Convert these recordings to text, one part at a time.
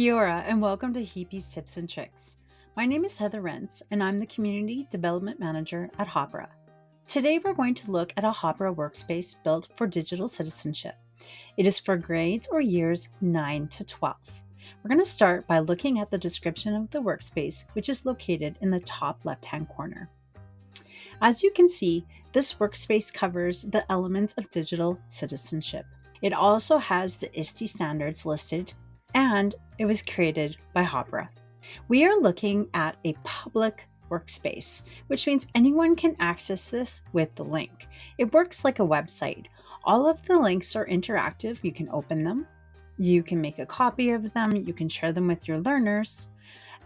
Kia ora, and welcome to Heapy's Tips and Tricks. My name is Heather Rentz, and I'm the Community Development Manager at Hāpara. Today we're going to look at a Hāpara workspace built for digital citizenship. It is for grades or years 9 to 12. We're going to start by looking at the description of the workspace, which is located in the top left-hand corner. As you can see, this workspace covers the elements of digital citizenship. It also has the ISTE standards listed, and it was created by Hāpara. We are looking at a public workspace, which means anyone can access this with the link. It works like a website. All of the links are interactive. You can open them, you can make a copy of them, you can share them with your learners,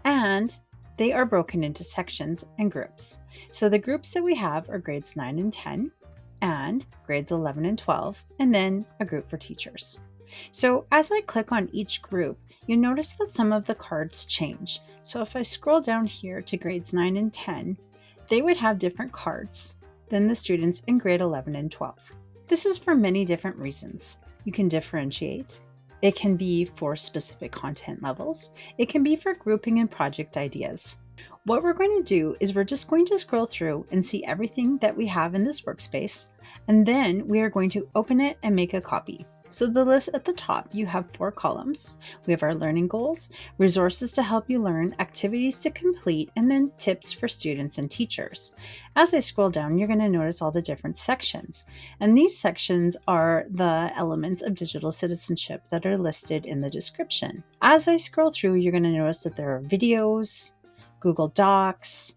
and they are broken into sections and groups. So the groups that we have are grades 9 and 10, and grades 11 and 12, and then a group for teachers. So as I click on each group, you notice that some of the cards change. So if I scroll down here to grades 9 and 10, they would have different cards than the students in grade 11 and 12. This is for many different reasons. You can differentiate. It can be for specific content levels. It can be for grouping and project ideas. What we're going to do is we're just going to scroll through and see everything that we have in this workspace, and then we are going to open it and make a copy. So the list at the top, you have 4 columns. We have our learning goals, resources to help you learn, activities to complete, and then tips for students and teachers. As I scroll down, you're going to notice all the different sections. And these sections are the elements of digital citizenship that are listed in the description. As I scroll through, you're going to notice that there are videos, Google Docs,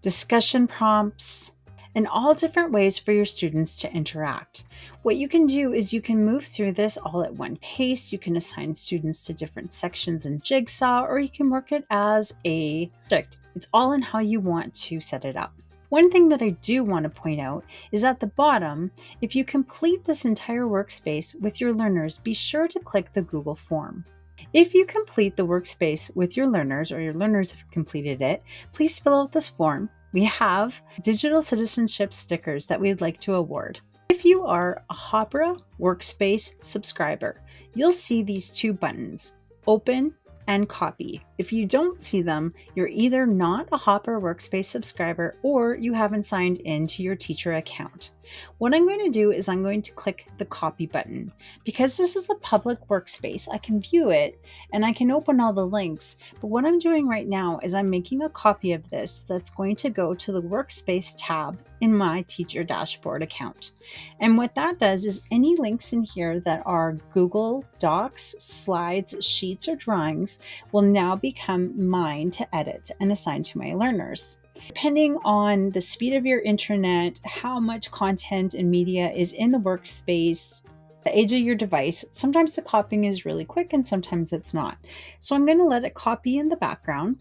discussion prompts, and all different ways for your students to interact. What you can do is you can move through this all at one pace. You can assign students to different sections in Jigsaw, or you can work it as a project. It's all in how you want to set it up. One thing that I do want to point out is at the bottom, if you complete this entire workspace with your learners, be sure to click the Google form. If you complete the workspace with your learners, or your learners have completed it, please fill out this form. We have digital citizenship stickers that we'd like to award. If you are a Hāpara Workspace subscriber, you'll see these 2 buttons, Open and Copy. If you don't see them, you're either not a Hāpara Workspace subscriber or you haven't signed into your teacher account. What I'm going to do is I'm going to click the Copy button. Because this is a public workspace, I can view it and I can open all the links, but what I'm doing right now is I'm making a copy of this that's going to go to the Workspace tab in my teacher dashboard account. And what that does is any links in here that are Google Docs, slides, sheets, or drawings will now become mine to edit and assign to my learners. Depending on the speed of your internet, how much content and media is in the workspace, the age of your device, sometimes the copying is really quick and sometimes it's not. So I'm going to let it copy in the background.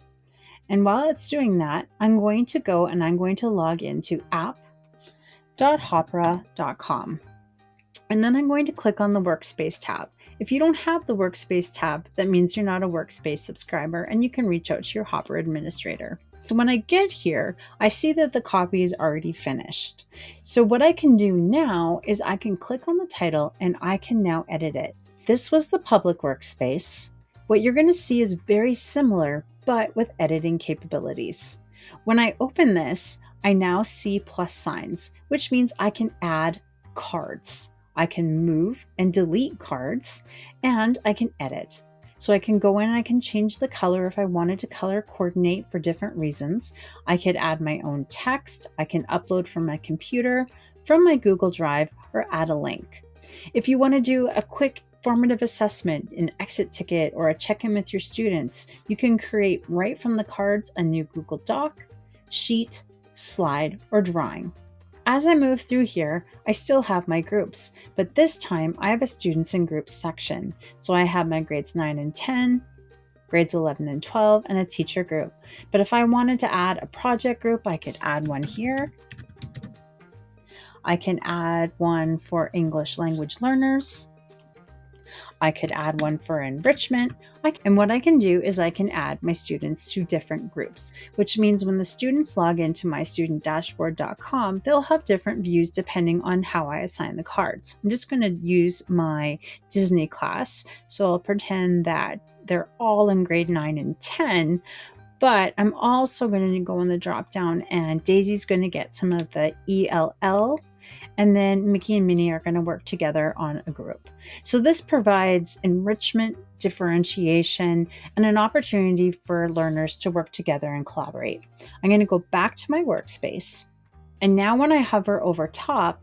And while it's doing that, I'm going to go and I'm going to log into app.hapara.com. And then I'm going to click on the Workspace tab. If you don't have the Workspace tab, that means you're not a Workspace subscriber and you can reach out to your Hāpara administrator. So when I get here, I see that the copy is already finished. So what I can do now is I can click on the title and I can now edit it. This was the public workspace. What you're going to see is very similar, but with editing capabilities. When I open this, I now see plus signs, which means I can add cards. I can move and delete cards, and I can edit. So I can go in and I can change the color if I wanted to color coordinate for different reasons. I could add my own text. I can upload from my computer, from my Google Drive, or add a link. If you want to do a quick formative assessment, an exit ticket, or a check-in with your students, you can create right from the cards a new Google Doc, sheet, slide, or drawing. As I move through here, I still have my groups, but this time I have a students and groups section. So I have my grades 9 and 10, grades 11 and 12, and a teacher group. But if I wanted to add a project group, I could add one here. I can add one for English language learners. I could add one for enrichment. And what I can do is I can add my students to different groups, which means when the students log into mystudentdashboard.com, they'll have different views depending on how I assign the cards. I'm just going to use my Disney class. So I'll pretend that they're all in grade 9 and 10, but I'm also going to go in the drop down, and Daisy's going to get some of the ELL, and then Mickey and Minnie are going to work together on a group. So this provides enrichment, differentiation, and an opportunity for learners to work together and collaborate. I'm going to go back to my workspace, and now when I hover over top,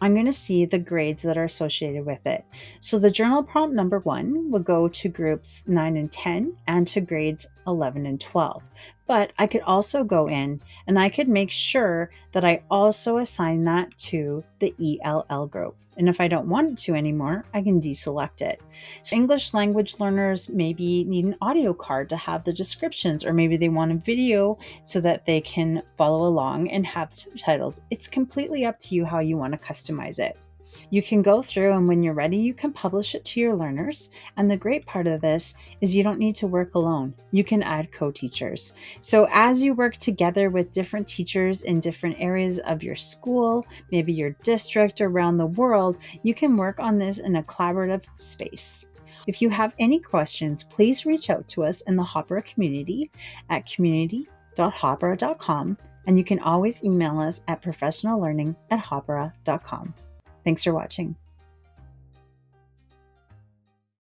I'm going to see the grades that are associated with it. So the journal prompt number 1 will go to groups 9 and 10 and to grades 11 and 12. But I could also go in and I could make sure that I also assign that to the ELL group. And if I don't want it to anymore, I can deselect it. So English language learners maybe need an audio card to have the descriptions, or maybe they want a video so that they can follow along and have subtitles. It's completely up to you how you want to customize it. You can go through, and when you're ready, you can publish it to your learners. And the great part of this is you don't need to work alone. You can add co-teachers. So as you work together with different teachers in different areas of your school, maybe your district or around the world, you can work on this in a collaborative space. If you have any questions, please reach out to us in the Hāpara community at community.hāpara.com, and you can always email us at professionallearning@hāpara.com. Thanks for watching.